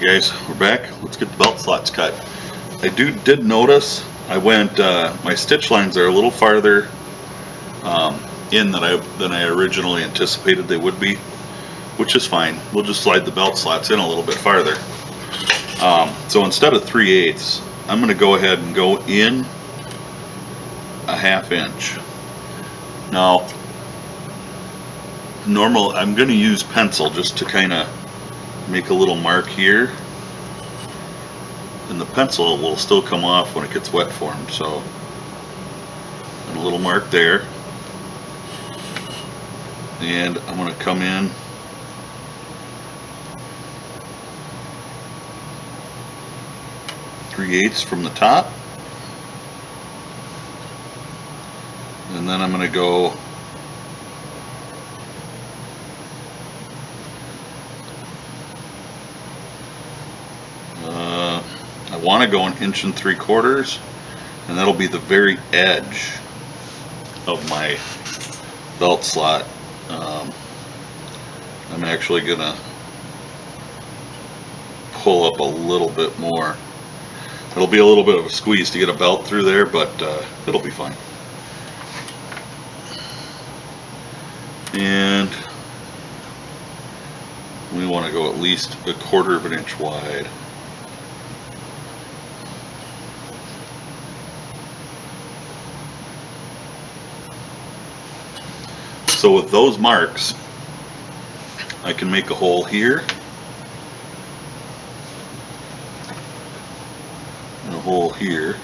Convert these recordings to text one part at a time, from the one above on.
Guys, we're back. Let's get the belt slots cut. I did notice I went my stitch lines are a little farther in than I originally anticipated they would be, which is fine. We'll just slide the belt slots in a little bit farther. So instead of 3/8, I'm going to go ahead and go in a 1/2 inch. Now, I'm going to use pencil just to kind of make a little mark here. And the pencil will still come off when it gets wet formed, so and a little mark there. And I'm going to come in three-eighths from the top, and then I'm going to go I want to go 1 3/4 inches, and that'll be the very edge of my belt slot. I'm actually going to pull up a little bit more. It'll be a little bit of a squeeze to get a belt through there, but it'll be fine. And we want to go at least 1/4 inch wide. So with those marks, I can make a hole here and a hole here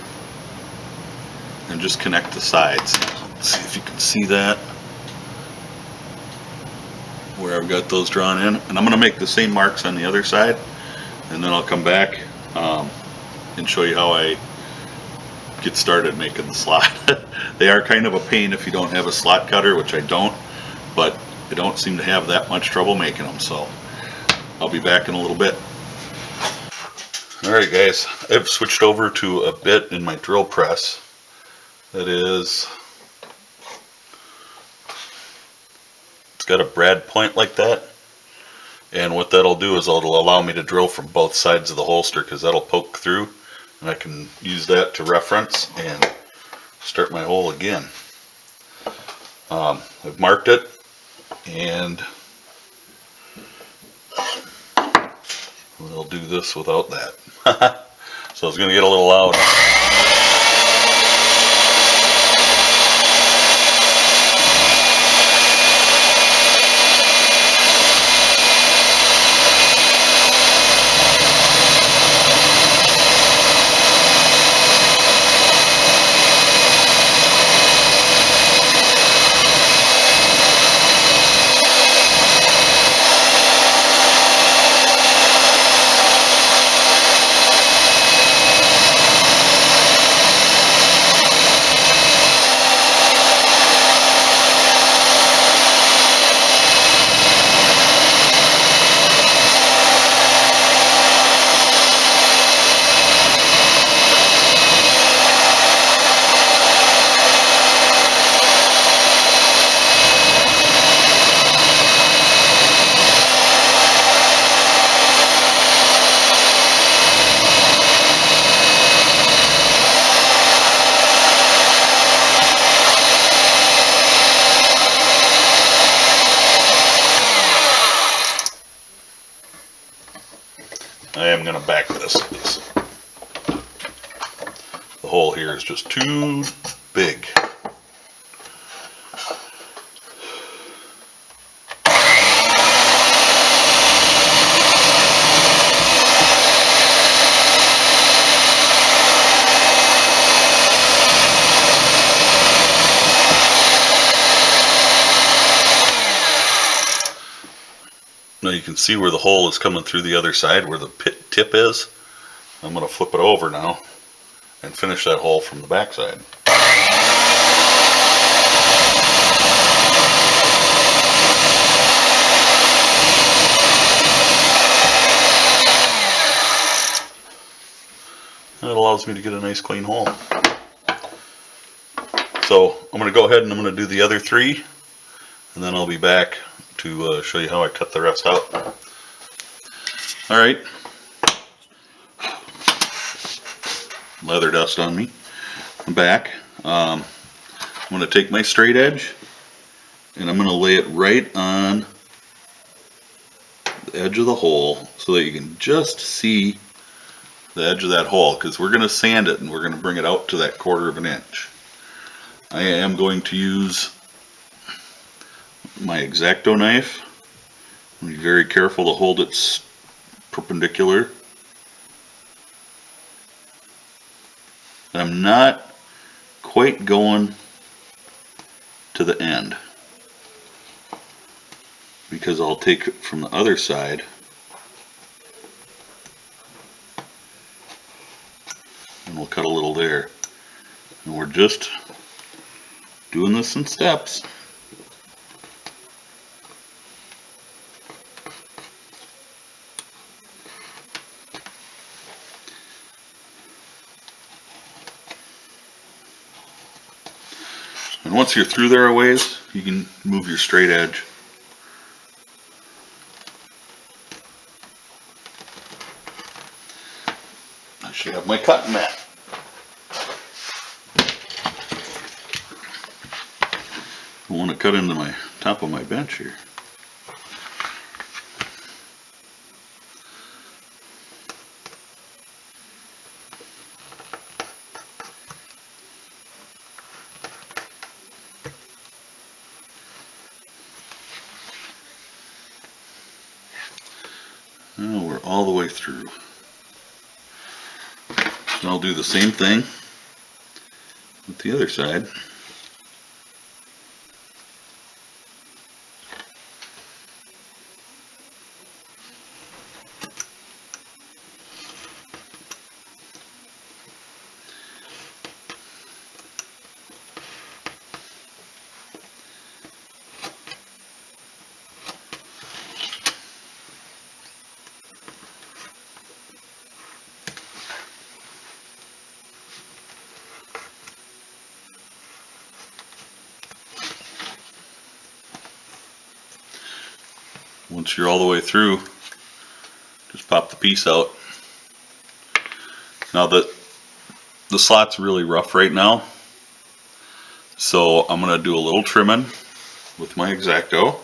and just connect the sides. Let's see if you can see that, where I've got those drawn in. And I'm going to make the same marks on the other side, and then I'll come back and show you how I get started making the slot. They are kind of a pain if you don't have a slot cutter, which I don't, but I don't seem to have that much trouble making them, so I'll be back in a little bit. Alright guys, I've switched over to a bit in my drill press that is, it's got a brad point like that, and what that'll do is it'll allow me to drill from both sides of the holster, because that'll poke through and I can use that to reference and start my hole again. I've marked it, and we'll do this without that. So it's going to get a little loud. I am going to back this. The hole here is just too big. Now you can see where the hole is coming through the other side, where the tip is. I'm going to flip it over now and finish that hole from the back side. And it allows me to get a nice clean hole. So I'm going to go ahead and I'm going to do the other 3, and then I'll be back to show you how I cut the rest out. Alright, leather dust on me. I'm back. I'm going to take my straight edge and I'm going to lay it right on the edge of the hole so that you can just see the edge of that hole, because we're going to sand it and we're going to bring it out to that 1/4 of an inch. I am going to use my X-Acto knife. Be very careful to hold it perpendicular. I'm not quite going to the end, because I'll take it from the other side and we'll cut a little there. And we're just doing this in steps. And once you're through there a ways, you can move your straight edge. I should have my cutting mat. I want to cut into my top of my bench here. Now we're all the way through. And I'll do the same thing with the other side. Once you're all the way through, just pop the piece out. Now the slot's really rough right now, so I'm going to do a little trimming with my X-Acto.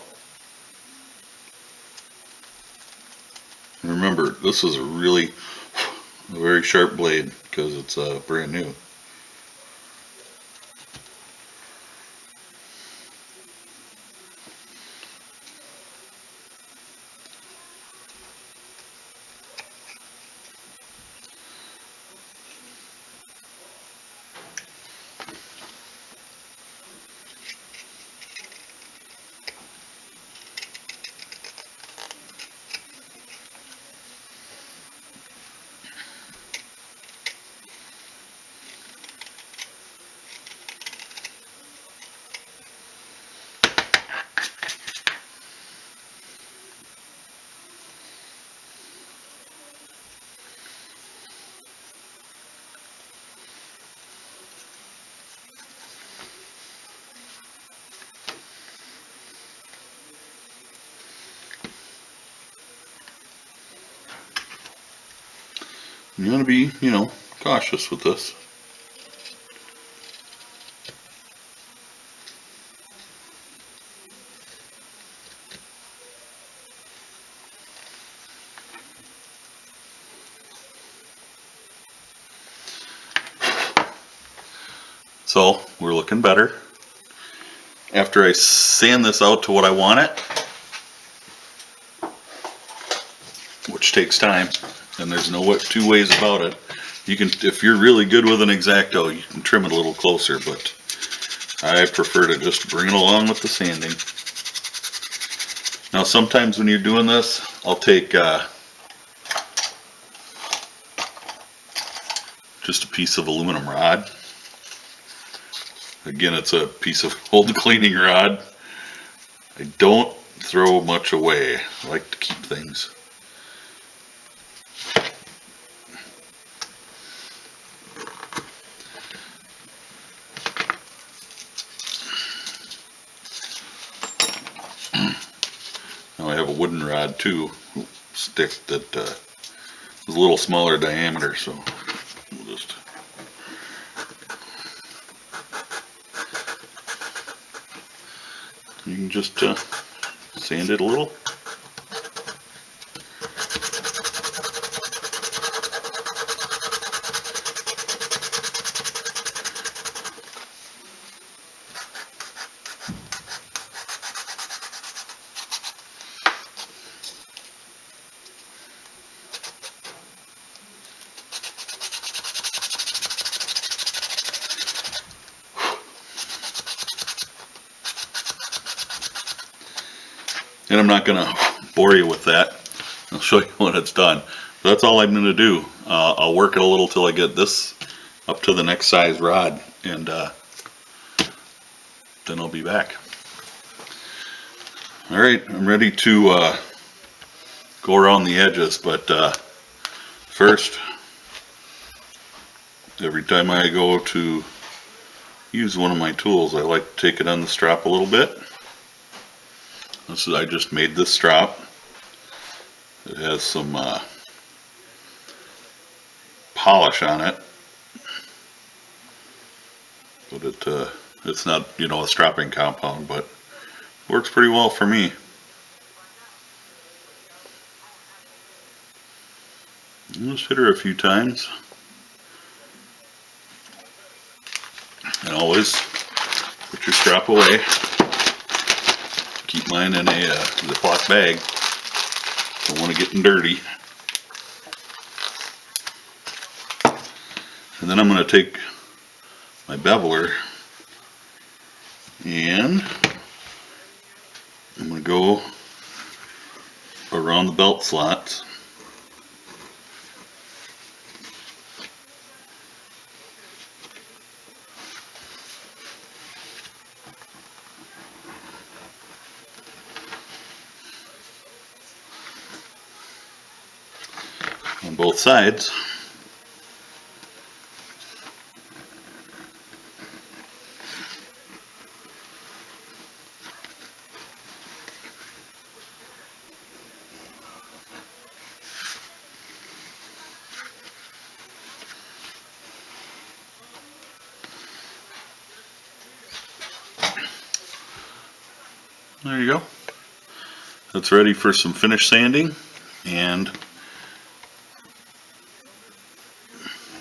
Remember, this is a very sharp blade because it's brand new. You want to be, cautious with this. So we're looking better. After I sand this out to what I want it, which takes time, and there's no two ways about it. You can, if you're really good with an X-Acto, you can trim it a little closer, but I prefer to just bring it along with the sanding. Now sometimes when you're doing this, I'll take just a piece of aluminum rod. Again, it's a piece of old cleaning rod. I don't throw much away. I like to keep things. Now I have a wooden rod too, stick that is a little smaller diameter, so we'll just You can just sand it a little. And I'm not going to bore you with that. I'll show you when it's done. So that's all I'm going to do. I'll work it a little till I get this up to the next size rod, and then I'll be back. Alright, I'm ready to go around the edges, but first, every time I go to use one of my tools, I like to take it on the strop a little bit. I just made this strop. It has some polish on it, but it's not, you know, a stropping compound, but works pretty well for me. Just hit her a few times, and always put your strap away. Keep mine in a Ziploc bag. Don't want to get them dirty. And then I'm going to take my beveler and I'm going to go around the belt slots. On both sides. There you go. That's ready for some finish sanding and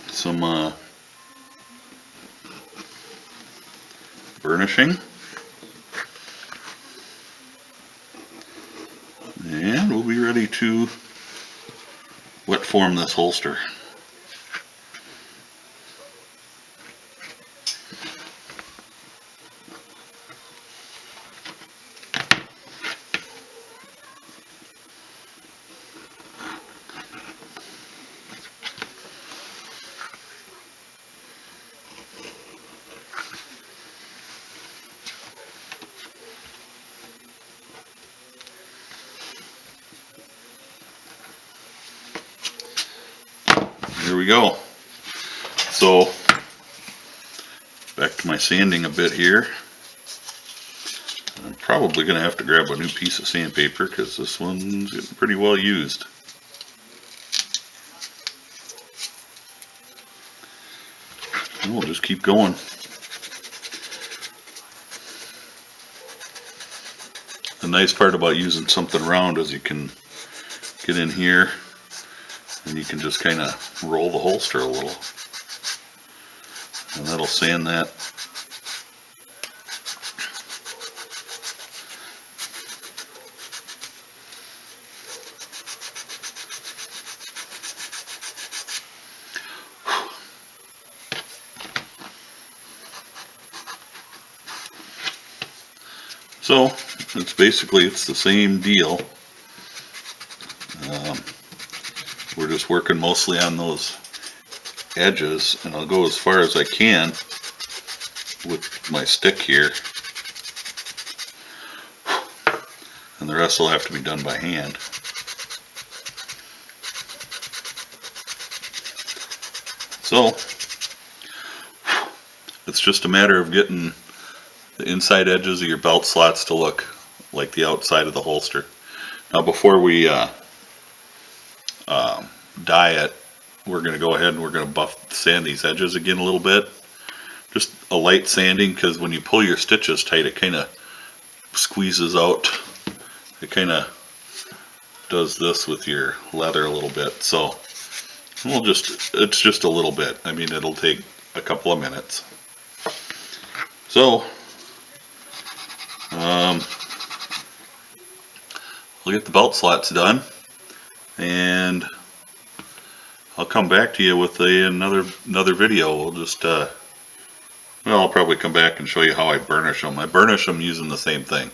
some burnishing, and we'll be ready to wet form this holster. Here we go. So back to my sanding a bit here. I'm probably going to have to grab a new piece of sandpaper because this one's getting pretty well used. And we'll just keep going. The nice part about using something round is you can get in here and you can just kind of roll the holster a little, and that'll sand that. So it's the same deal. We're just working mostly on those edges, and I'll go as far as I can with my stick here, and the rest will have to be done by hand. So it's just a matter of getting the inside edges of your belt slots to look like the outside of the holster. Now before we dye it, we're going to go ahead and we're going to sand these edges again a little bit. Just a light sanding, because when you pull your stitches tight, it kind of squeezes out. It kind of does this with your leather a little bit. So it's just a little bit. I mean, it'll take a couple of minutes. So, we'll get the belt slots done, and I'll come back to you with another video. We'll just, well, I'll probably come back and show you how I burnish them. I burnish them using the same thing,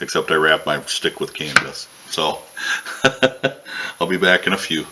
except I wrap my stick with canvas. So, I'll be back in a few.